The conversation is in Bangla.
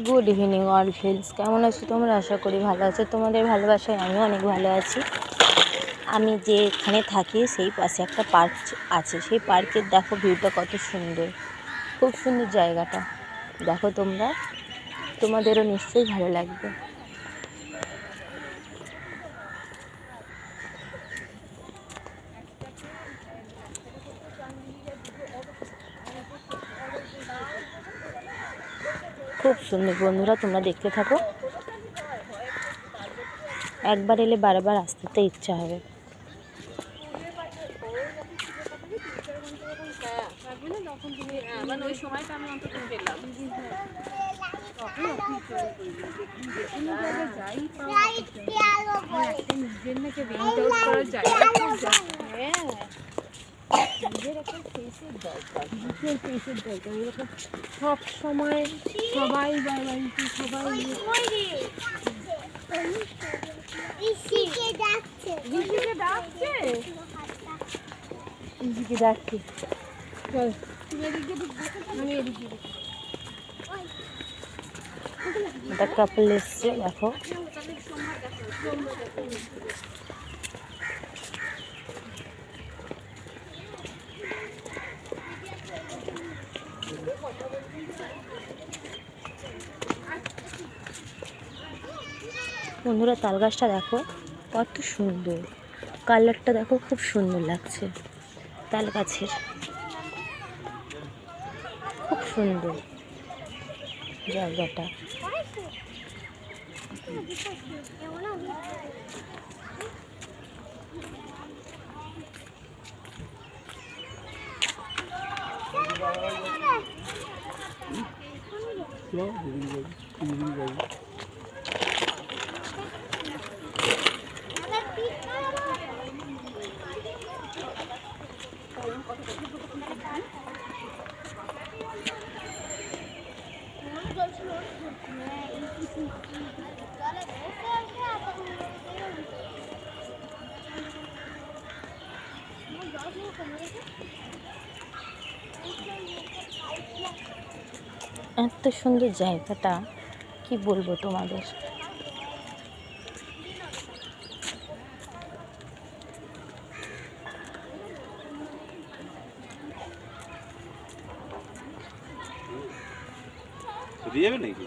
গুড ইভিনিং অল ফ্রেন্ডস, কেমন আছো তোমরা? আশা করি ভালো আছো। তোমাদের ভালোবাসায় আমিও অনেক ভালো আছি। আমি যেখানে থাকি সেই পাশে একটা পার্ক আছে। সেই পার্কের দেখো ভিউটা কত সুন্দর, খুব সুন্দর জায়গাটা। দেখো তোমরা, তোমাদেরও নিশ্চয়ই ভালো লাগবে। খুব সুন্দর বন্ধুরা, তোমরা দেখতে থাকো। একবার এলে বারবার আসতে ইচ্ছা হবে। সব সময় সবাই বাড়িতে সবাই ইসিকে ডাকছে। চল আমি এদিকে একটা কাপল এসছে, দেখো। বন্ধুরা, তাল গাছটা দেখো কত সুন্দর, কালারটা দেখো খুব সুন্দর লাগছে। তাল গাছের খুব সুন্দর জায়গাটা। এত সুন্দর জায়গাটা, কি বলবো তোমাদের। দিয়ে যাবে নাকি?